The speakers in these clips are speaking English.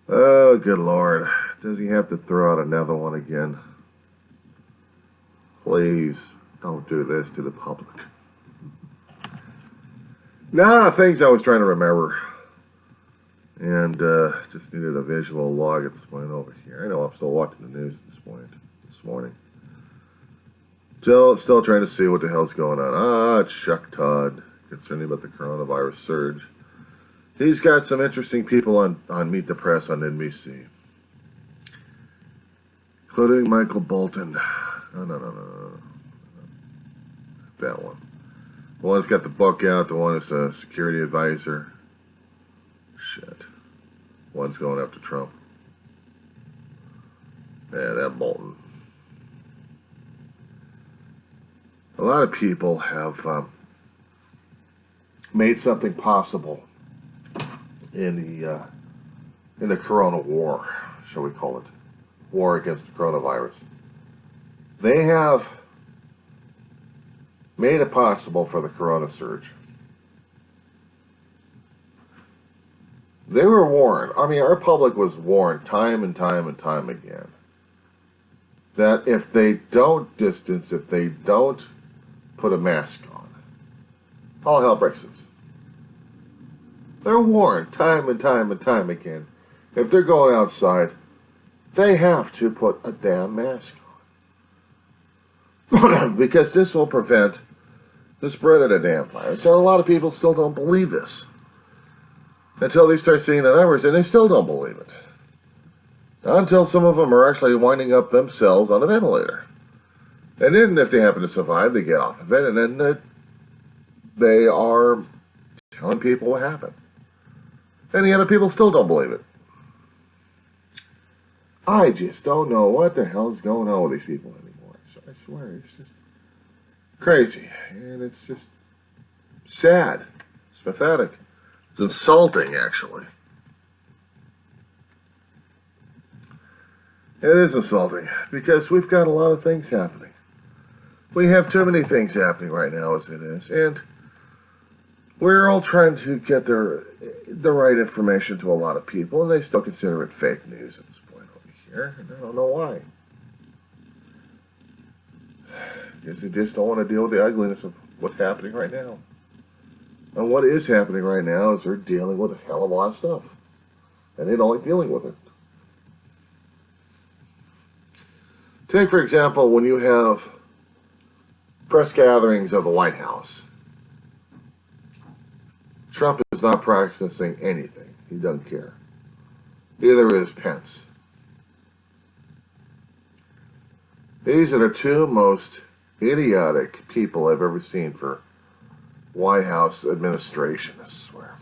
Oh, good Lord. Does he have to throw out another one again? Please, don't do this to the public. Nah, things I was trying to remember. And just needed a visual log at this point over here. I know I'm still watching the news at this morning. Still trying to see what the hell's going on. Chuck Todd, concerning about the coronavirus surge. He's got some interesting people on Meet the Press on NBC. Including Michael Bolton. No. That one. The one that's got the book out, the one that's a security advisor. Shit. One's going after Trump. Yeah, that Bolton. A lot of people have made something possible in the Corona War, shall we call it, war against the coronavirus. They have made it possible for the Corona surge. They were warned. I mean, our public was warned time and time again that if they don't distance, if they don't put a mask on, all hell breaks loose. They're warned time and time again. If they're going outside, they have to put a damn mask on. Because this will prevent the spread of the damn virus. And a lot of people still don't believe this. Until they start seeing the numbers, and they still don't believe it. Until some of them are actually winding up themselves on a ventilator. And then if they happen to survive, they get off of it, and then they are telling people what happened. And the other people still don't believe it. I just don't know what the hell is going on with these people anymore. So I swear, it's just crazy. And it's just sad. It's pathetic. It's insulting, actually. It is insulting because we've got a lot of things happening. We have too many things happening right now as it is, and we're all trying to get the right information to a lot of people, and they still consider it fake news at this point over here, and I don't know why. Because they just don't want to deal with the ugliness of what's happening right now. And what is happening right now is they're dealing with a hell of a lot of stuff. And they don't like dealing with it. Take, for example, when you have press gatherings of the White House. Trump is not practicing anything. He doesn't care. Neither is Pence. These are the two most idiotic people I've ever seen for White House administration, I swear.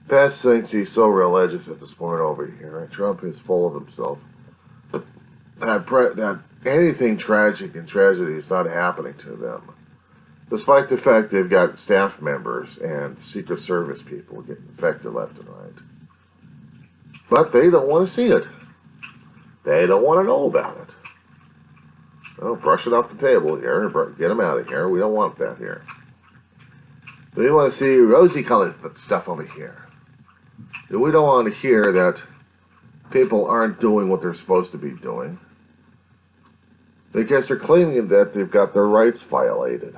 Pence thinks he's so religious at this point over here, and Trump is full of himself. That anything tragic and tragedy is not happening to them, despite the fact they've got staff members and Secret Service people getting infected left and right. But they don't want to see it. They don't want to know about it. Well, brush it off the table here. Get them out of here. We don't want that here. We want to see rosy-colored stuff over here. We don't want to hear that people aren't doing what they're supposed to be doing because they're claiming that they've got their rights violated.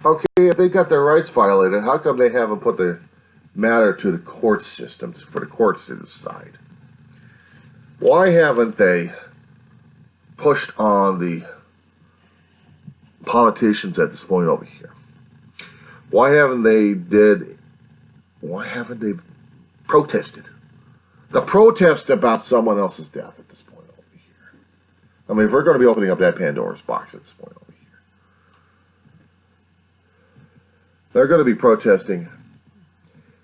Okay, if they got their rights violated, how come they haven't put the matter to the court systems for the courts to decide? Why haven't they pushed on the politicians at this point over here? Why haven't they protested? The protest about someone else's death at this point over here. I mean, if we're going to be opening up that Pandora's box at this point over here, they're going to be protesting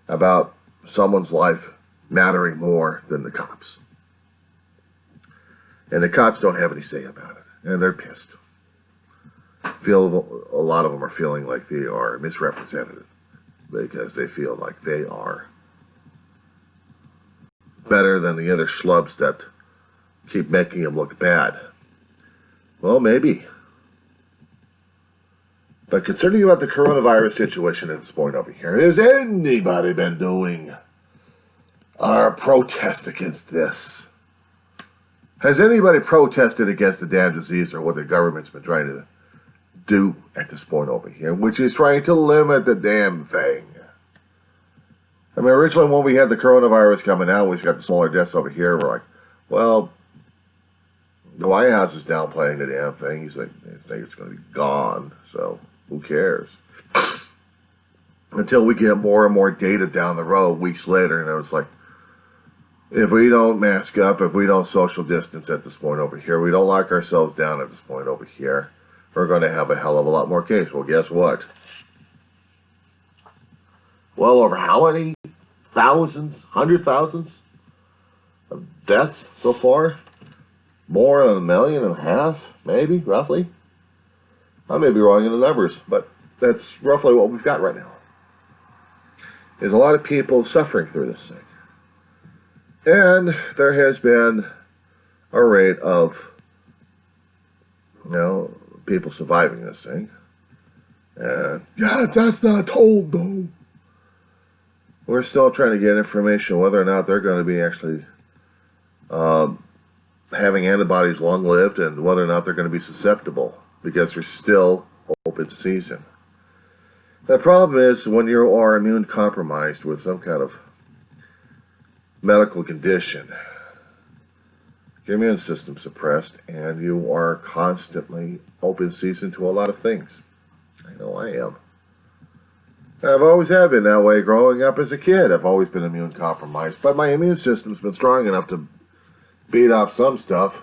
about someone's life mattering more than the cops. And the cops don't have any say about it. And they're pissed. A lot of them are feeling like they are misrepresented because they feel like they are better than the other schlubs that keep making them look bad. Well, maybe. But concerning about the coronavirus situation at this point over here, has anybody been doing a protest against this? Has anybody protested against the damn disease or what the government's been trying to do at this point over here, which is trying to limit the damn thing? I mean, originally when we had the coronavirus coming out, we got the smaller deaths over here. We're like, well, the White House is downplaying the damn thing. He's like, they think it's going to be gone, so who cares? Until we get more and more data down the road, weeks later, and it was like, if we don't mask up, if we don't social distance at this point over here, we don't lock ourselves down at this point over here, we're going to have a hell of a lot more cases. Well, guess what? Well, over how many thousands, 100,000s of deaths so far? More than 1.5 million, maybe, roughly. I may be wrong in the numbers, but that's roughly what we've got right now. There's a lot of people suffering through this thing. And there has been a rate of, people surviving this thing. And, yeah, that's not told, though. We're still trying to get information whether or not they're going to be actually having antibodies long-lived and whether or not they're going to be susceptible, because there's still open season. The problem is when you are immune compromised with some kind of medical condition, your immune system suppressed, and you are constantly open season to a lot of things. I know I am. I've always have been that way growing up as a kid. I've always been immune compromised, but my immune system's been strong enough to beat off some stuff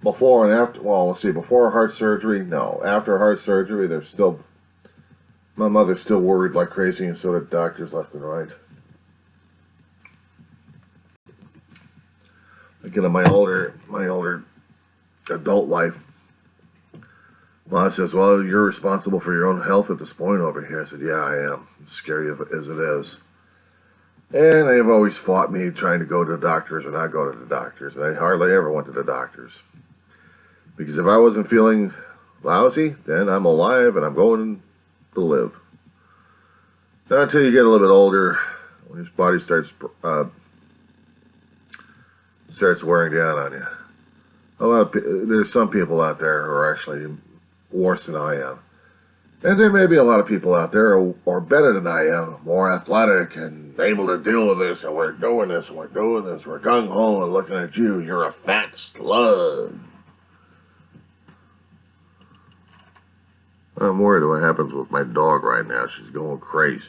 before and after. Well, let's see, before heart surgery, no. After heart surgery, my mother's still worried like crazy, and so did doctors left and right. Again, in my older adult life, Mom says, well, you're responsible for your own health at this point over here. I said, yeah, I am, as scary as it is. And they've always fought me trying to go to the doctors or not go to the doctors. And I hardly ever went to the doctors. Because if I wasn't feeling lousy, then I'm alive and I'm going to live. Not until you get a little bit older, when your body starts wearing down on you. There's some people out there who are actually worse than I am. And there may be a lot of people out there who are better than I am, more athletic and able to deal with this, and we're doing this, and we're doing this, we're gung-ho and looking at you, you're a fat slug. I'm worried what happens with my dog right now. She's going crazy.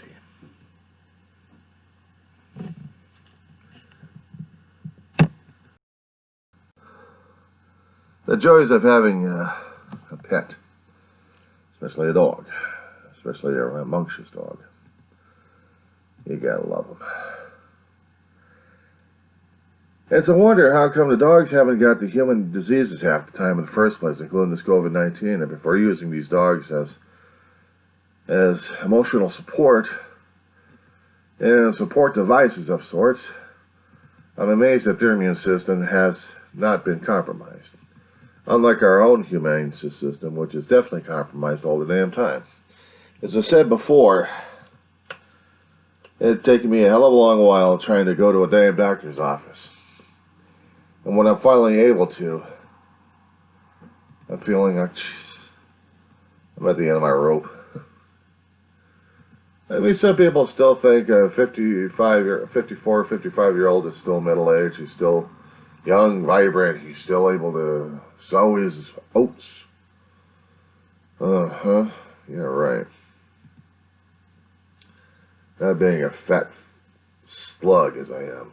The joys of having a pet, especially a dog, especially a rambunctious dog. You gotta love them. It's a wonder how come the dogs haven't got the human diseases half the time in the first place, including this COVID-19. And before using these dogs as emotional support and support devices of sorts, I'm amazed that their immune system has not been compromised. Unlike our own humane system, which is definitely compromised all the damn time. As I said before, it's taken me a hell of a long while trying to go to a damn doctor's office. And when I'm finally able to, I'm feeling like, jeez, I'm at the end of my rope. I mean, some people still think a 54, 55-year-old is still middle-aged. He's still young, vibrant. He's still able to sow his oats. Yeah, right. Not being a fat slug as I am.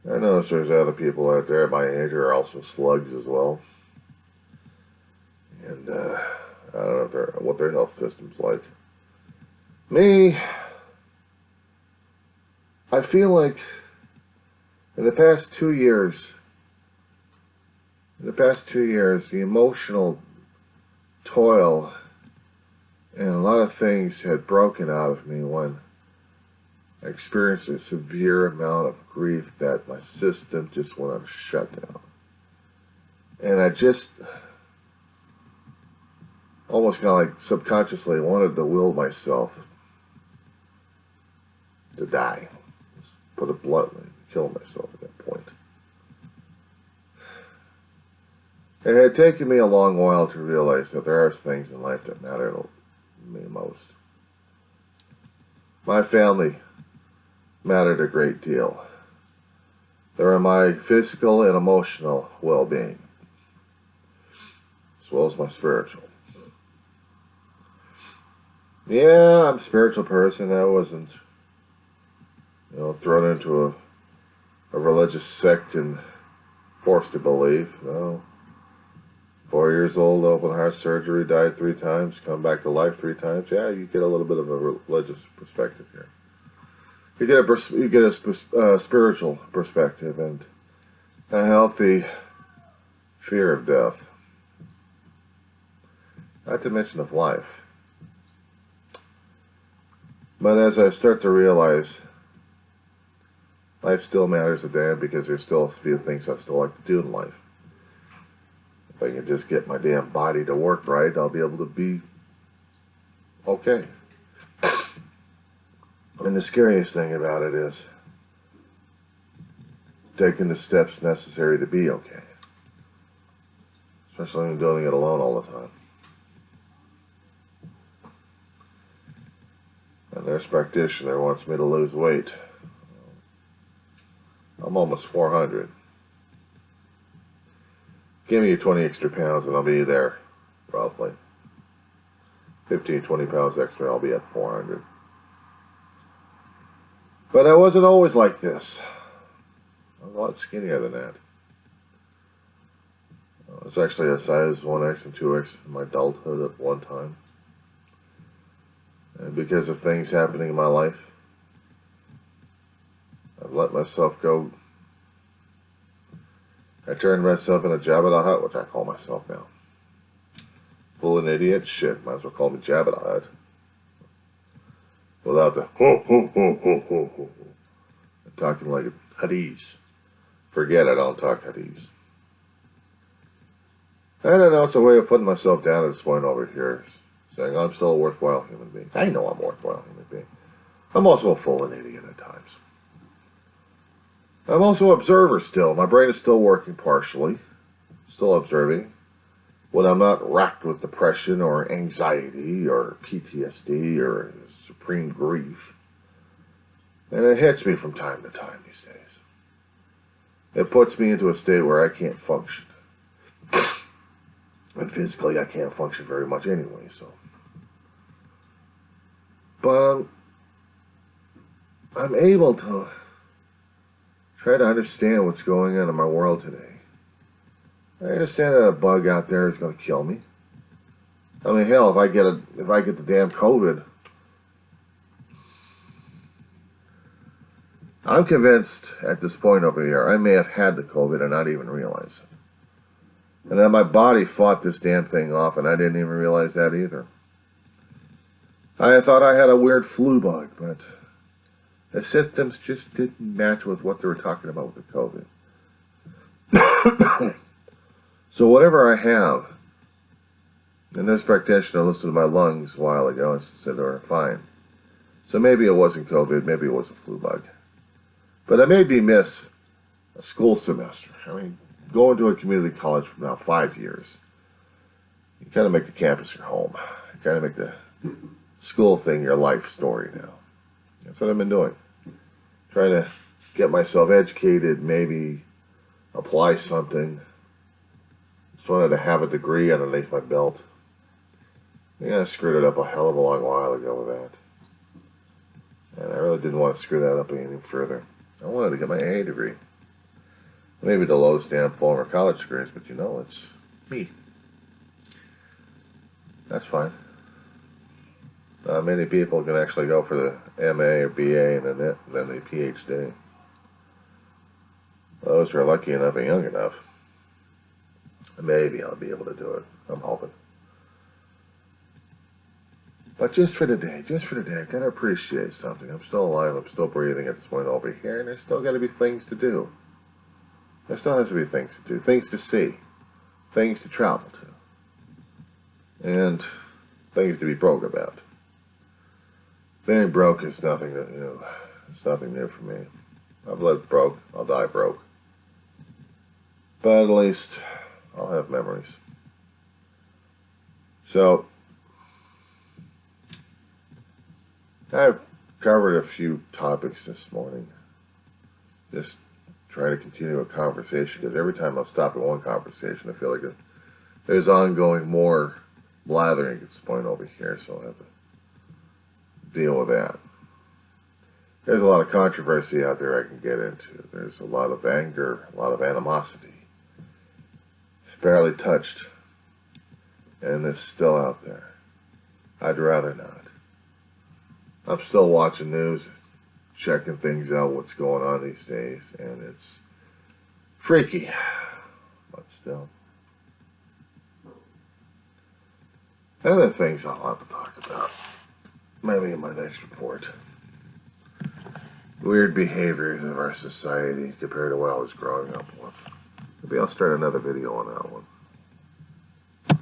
I notice there's other people out there at my age who are also slugs as well. And I don't know what their health system's like. Me, I feel like in the past 2 years, the emotional toil and a lot of things had broken out of me when I experienced a severe amount of grief that my system just went on shutdown. And almost kind of like subconsciously wanted to will myself to die. Just put it bluntly, kill myself at that point. It had taken me a long while to realize that there are things in life that matter to me most. My family mattered a great deal. They were my physical and emotional well-being, as well as my spiritual. Yeah, I'm a spiritual person. I wasn't, thrown into a religious sect and forced to believe. No. 4 years old, open heart surgery, died 3 times, come back to life 3 times. Yeah, you get a little bit of a religious perspective here. You get a spiritual perspective and a healthy fear of death. Not to mention of life. But as I start to realize life still matters a damn, because there's still a few things I still like to do in life. If I can just get my damn body to work right, I'll be able to be okay. And the scariest thing about it is taking the steps necessary to be okay. Especially when you're doing it alone all the time. A nurse practitioner wants me to lose weight. I'm almost 400. Give me 20 extra pounds and I'll be there, roughly. 15, 20 pounds extra, I'll be at 400. But I wasn't always like this. I was a lot skinnier than that. I was actually a size 1X and 2X in my adulthood at one time. And because of things happening in my life, I've let myself go. I turned myself into Jabba the Hutt, which I call myself now. Full an idiot? Shit, might as well call me Jabba the Hutt. Without the ho ho ho ho ho ho. I'm talking like Huttese. Forget I don't talk Huttese. I don't know, it's a way of putting myself down at this point over here, saying I'm still a worthwhile human being. I know I'm a worthwhile human being. I'm also a full an idiot at times. I'm also an observer still. My brain is still working partially. Still observing. When I'm not racked with depression or anxiety or PTSD or supreme grief. And it hits me from time to time these days. It puts me into a state where I can't function. And physically I can't function very much anyway, so. But I'm able to try to understand what's going on in my world today. I understand that a bug out there is going to kill me. I mean, hell, if I get the damn COVID, I'm convinced at this point over here I may have had the COVID and not even realize it. And that my body fought this damn thing off, and I didn't even realize that either. I thought I had a weird flu bug, but the symptoms just didn't match with what they were talking about with the COVID. So whatever I have, the nurse practitioner listened to my lungs a while ago and said they were fine. So maybe it wasn't COVID, maybe it was a flu bug. But I made me miss a school semester. I mean, going to a community college for now 5 years, you kind of make the campus your home. You kind of make the school thing your life story now. That's what I've been doing. Trying to get myself educated, maybe apply something. Just wanted to have a degree underneath my belt. Yeah, I screwed it up a hell of a long while ago with that. And I really didn't want to screw that up any further. I wanted to get my AA degree. Maybe the lowest damn form of college degrees, but it's me. That's fine. Not many people can actually go for the MA or BA and then the PhD. Those who are lucky enough and young enough, maybe I'll be able to do it. I'm hoping. But just for today, I gotta appreciate something. I'm still alive, I'm still breathing at this point over here, and there's still gotta be things to do. There still has to be things to do, things to see, things to travel to. and things to be broke about. Being broke is nothing new. It's nothing new for me. I've lived broke. I'll die broke. But at least I'll have memories. So, I've covered a few topics this morning. Just trying to continue a conversation, because every time I'll stop at one conversation, I feel like there's ongoing more blathering at this point over here, so I'll have to deal with that. There's a lot of controversy out there I can get into. There's a lot of anger, a lot of animosity. Barely touched. And it's still out there. I'd rather not. I'm still watching news, checking things out, what's going on these days, and it's freaky. But still. Other things I'll have to talk about. Maybe in my next report. Weird behaviors of our society compared to what I was growing up with. Maybe I'll start another video on that one.